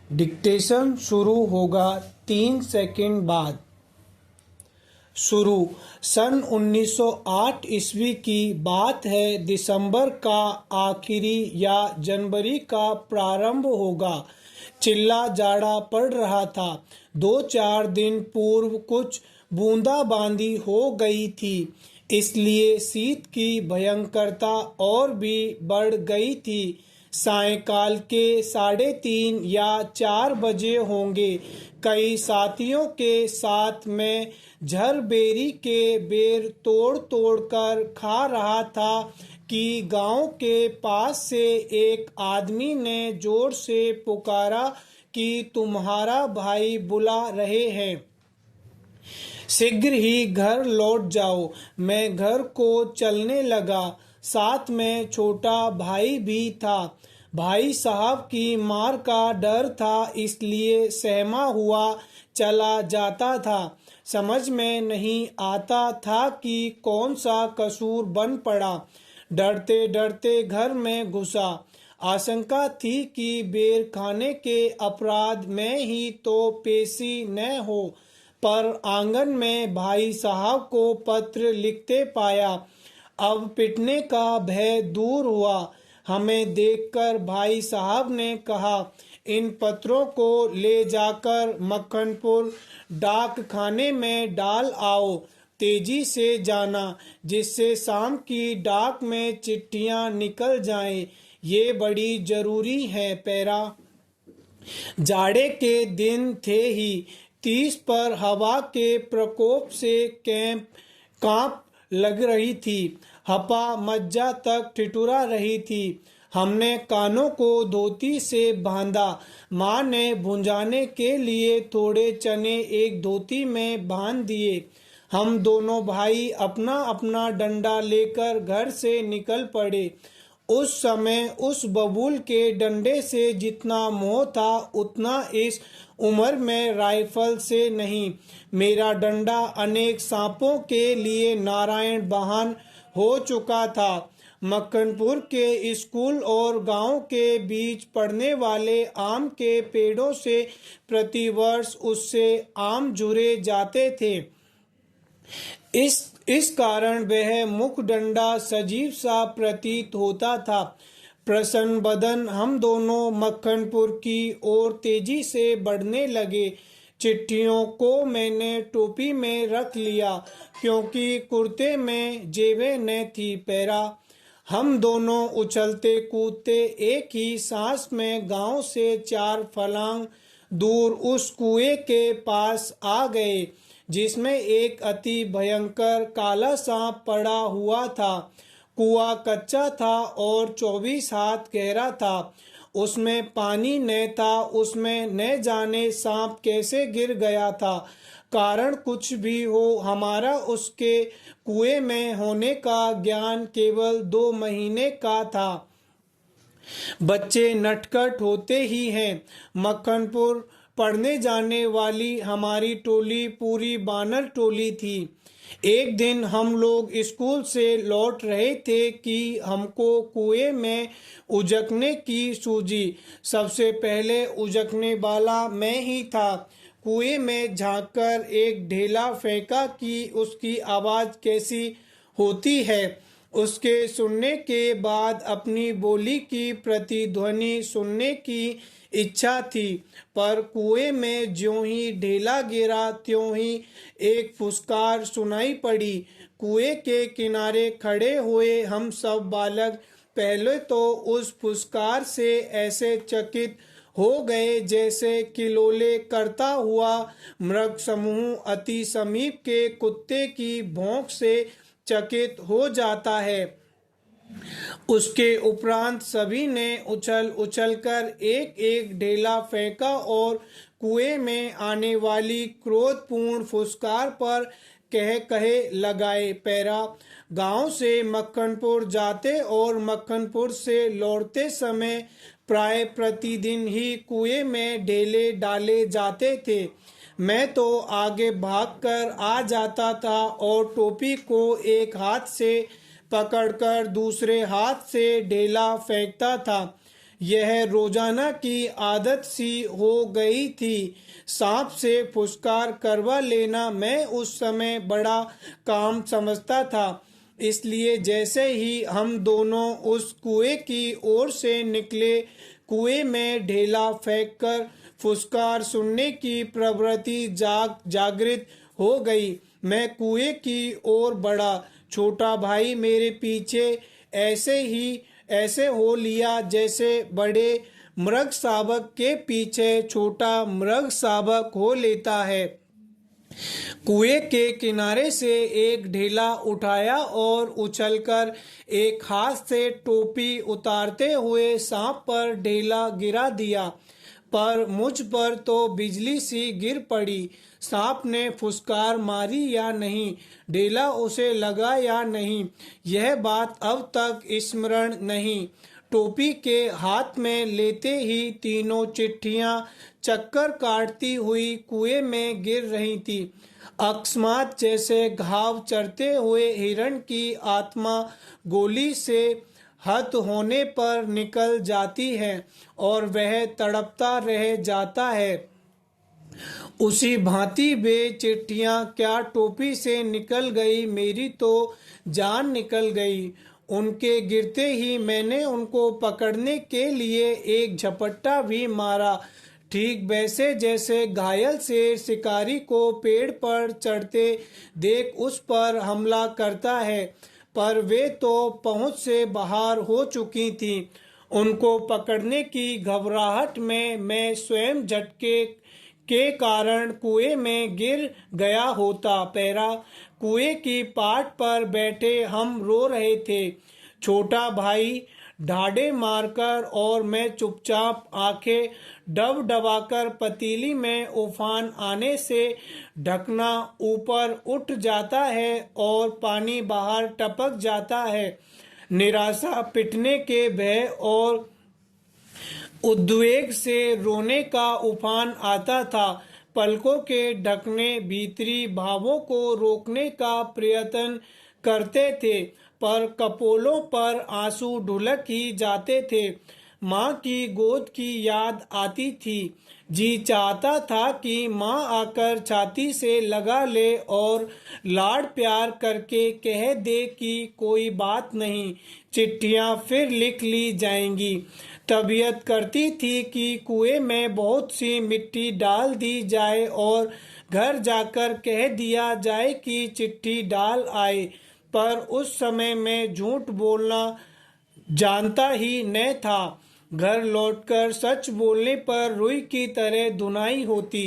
Dictation शुरू होगा 3 second बाद। शुरू। सन 1908 ईस्वी की बात है। दिसंबर का आखिरी या जनवरी का प्रारंभ होगा। चिल्ला जाड़ा पड़ रहा था। 2-4 दिन पूर्व कुछ बूंदाबांदी हो गई थी, इसलिए शीत की भयंकरता और भी बढ़ गई थी। सायंकाल के 3:30 या 4 बजे होंगे। कई साथियों के साथ मैं झरबेरी के बेर तोड़ तोड़ कर खा रहा था कि गांव के पास से एक आदमी ने जोर से पुकारा कि तुम्हारा भाई बुला रहे हैं, शीघ्र ही घर लौट जाओ। मैं घर को चलने लगा। साथ में छोटा भाई भी था। भाई साहब की मार का डर था, इसलिए सहमा हुआ चला जाता था। समझ में नहीं आता था कि कौन सा कसूर बन पड़ा। डरते डरते घर में घुसा। आशंका थी कि बेर खाने के अपराध में ही तो पेशी न हो, पर आंगन में भाई साहब को पत्र लिखते पाया। अब पिटने का भय दूर हुआ। हमें देखकर भाई साहब ने कहा, इन पत्रों को ले जाकर मक्खनपुर डाक खाने में डाल आओ। तेजी से जाना, जिससे शाम की डाक में चिट्ठियां निकल जाएं। ये बड़ी जरूरी है पैरा। जाड़े के दिन थे ही। 30 पर हवा के प्रकोप से कैंप कांप लग रही थी। हपा मज्जा तक ठिठुरा रही थी। हमने कानों को धोती से बांधा। माँ ने भुंजाने के लिए थोड़े चने एक धोती में बांध दिए। हम दोनों भाई अपना अपना डंडा लेकर घर से निकल पड़े। उस समय उस बबूल के डंडे से जितना मोह था, उतना इस उम्र में राइफल से नहीं। मेरा डंडा अनेक सांपों के लिए नारायण वाहन हो चुका था। मक्खनपुर के स्कूल और गांव के बीच पड़ने वाले आम के पेड़ों से प्रतिवर्ष उससे आम झुरे जाते थे। इस कारण वह मुख डंडा सजीव सा प्रतीत होता था। प्रसन्न बदन हम दोनों मक्खनपुर की ओर तेजी से बढ़ने लगे। चिट्ठियों को मैंने टोपी में रख लिया, क्योंकि कुर्ते में जेबें न थी पैरा। हम दोनों उछलते कूदते एक ही सांस में गांव से 4 फलांग दूर उस कुएं के पास आ गए, जिसमें एक अति भयंकर काला सांप पड़ा हुआ था। कुआं कच्चा था और 24 हाथ गहरा था। उसमें पानी न था। उसमें न जाने सांप कैसे गिर गया था। कारण कुछ भी हो, हमारा उसके कुएं में होने का ज्ञान केवल 2 महीने का था। बच्चे नटखट होते ही हैं। मक्खनपुर पढ़ने जाने वाली हमारी टोली पूरी बानर टोली थी। एक दिन हम लोग स्कूल से लौट रहे थे कि हमको कुएं में उजकने की सूझी। सबसे पहले उजकने वाला मैं ही था। कुएं में झांककर एक ढेला फेंका कि उसकी आवाज कैसी होती है। उसके सुनने के बाद अपनी बोली की प्रतिध्वनि सुनने की इच्छा थी, पर कुएं में ज्यों ही ढेला गिरा त्यों ही एक फुसकार सुनाई पड़ी। कुएं के किनारे खड़े हुए हम सब बालक पहले तो उस फुसकार से ऐसे चकित हो गए जैसे किलोले करता हुआ मृग समूह अति समीप के कुत्ते की भौंक से चकित हो जाता है। उसके उपरांत सभी ने उछल उछल कर एक एक ढेला फेंका और कुएं में आने वाली क्रोधपूर्ण फुसकार पर कहे लगाए पैरा। गांव से मक्खनपुर जाते और मक्खनपुर से लौटते समय प्राय प्रतिदिन ही कुएं में ढेले डाले जाते थे। मैं तो आगे भागकर आ जाता था और टोपी को एक हाथ से पकड़कर दूसरे हाथ से ढेला फेंकता था। यह रोजाना की आदत सी हो गई थी। सांप से फुसकार करवा लेना मैं उस समय बड़ा काम समझता था। इसलिए जैसे ही हम दोनों उस कुएं की ओर से निकले, कुएं में ढेला फेंककर फुसकार सुनने की प्रवृत्ति जागृत हो गई। मैं कुएं की ओर बढ़ा। छोटा भाई मेरे पीछे ऐसे हो लिया जैसे बड़े मृग शावक के पीछे छोटा मृग शावक हो लेता है। कुएं के किनारे से एक ढेला उठाया और उछलकर एक हाथ से टोपी उतारते हुए सांप पर ढेला गिरा दिया, पर मुझ पर तो बिजली सी गिर पड़ी। सांप ने फुसकार मारी या नहीं, ढेला उसे लगा या नहीं, यह बात अब तक स्मरण नहीं। टोपी के हाथ में लेते ही तीनों चिट्ठियां चक्कर काटती हुई कुएं में गिर रही थी। अकस्मात जैसे घाव चढ़ते हुए हिरण की आत्मा गोली से हत होने पर निकल जाती है और वह तड़पता रह जाता है, उसी भांति वे चिट्ठियां क्या टोपी से निकल गई, मेरी तो जान निकल गई। उनके गिरते ही मैंने उनको पकड़ने के लिए एक झपट्टा भी मारा, ठीक वैसे जैसे घायल शेर शिकारी को पेड़ पर चढ़ते देख उस पर हमला करता है, पर वे तो पहुंच से बाहर हो चुकी थीं। उनको पकड़ने की घबराहट में मैं स्वयं झटके के कारण कुएं में गिर गया होता। पैरा कुएं की पाट पर बैठे हम रो रहे थे। छोटा भाई ढाड़े मारकर और मैं चुपचाप आंखें डबडबाकर पतीली में उफान आने से ढकना ऊपर उठ जाता है और पानी बाहर टपक जाता है। निराशा, पिटने के भय और उद्वेग से रोने का उफान आता था। पलकों के ढकने भीतरी भावों को रोकने का प्रयत्न करते थे, पर कपोलों पर आंसू ढुलक ही जाते थे। माँ की गोद की याद आती थी। जी चाहता था कि माँ आकर छाती से लगा ले और लाड़ प्यार करके कह दे कि कोई बात नहीं, चिट्ठियाँ फिर लिख ली जाएंगी। तबीयत करती थी कि कुएं में बहुत सी मिट्टी डाल दी जाए और घर जाकर कह दिया जाए कि चिट्ठी डाल आए, पर उस समय मैं झूठ बोलना जानता ही न था। घर लौटकर सच बोलने पर रुई की तरह धुनाई होती।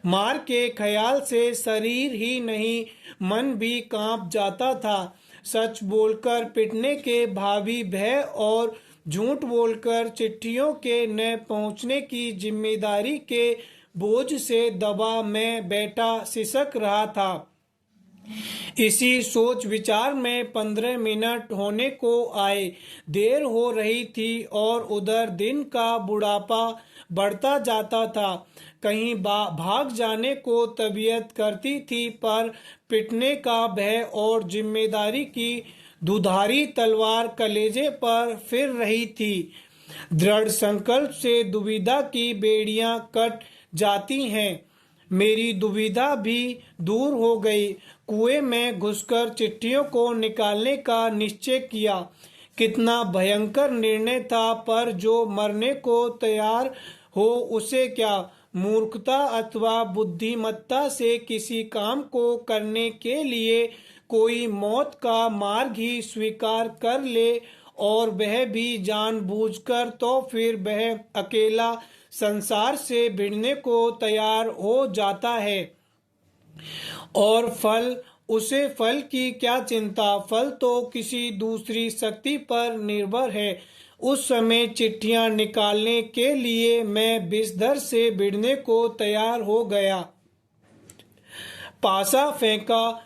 मार के ख्याल से शरीर ही नहीं मन भी कांप जाता था। सच बोलकर पिटने के भावी भय और झूठ बोलकर चिट्ठियों के न पहुंचने की जिम्मेदारी के बोझ से दबा मैं बैठा सिसक रहा था। इसी सोच विचार में 15 मिनट होने को आए। देर हो रही थी और उधर दिन का बुढ़ापा बढ़ता जाता था। कहीं भाग जाने को तबीयत करती थी, पर पिटने का भय और जिम्मेदारी की दुधारी तलवार कलेजे पर फिर रही थी। दृढ़ संकल्प से दुविधा की बेड़ियां कट जाती हैं। मेरी दुविधा भी दूर हो गई। कुएं में घुसकर चिट्ठियों को निकालने का निश्चय किया। कितना भयंकर निर्णय था, पर जो मरने को तैयार हो उसे क्या मूर्खता अथवा बुद्धिमत्ता से किसी काम को करने के लिए कोई मौत का मार्ग ही स्वीकार कर ले, और वह भी जानबूझकर, तो फिर वह अकेला संसार से भिड़ने को तैयार हो जाता है। और उसे फल की क्या चिंता, फल तो किसी दूसरी शक्ति पर निर्भर है। उस समय चिट्ठियां निकालने के लिए मैं बिस्तर से भिड़ने को तैयार हो गया। पासा फेंका,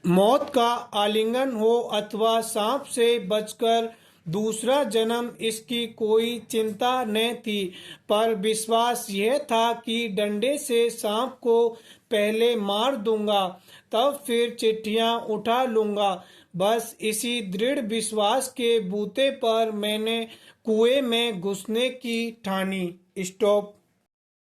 मौत का आलिंगन हो अथवा सांप से बचकर दूसरा जन्म, इसकी कोई चिंता न थी, पर विश्वास यह था कि डंडे से सांप को पहले मार दूंगा, तब फिर चिट्ठियां उठा लूंगा। बस इसी दृढ़ विश्वास के बूते पर मैंने कुएं में घुसने की ठानी। स्टॉप।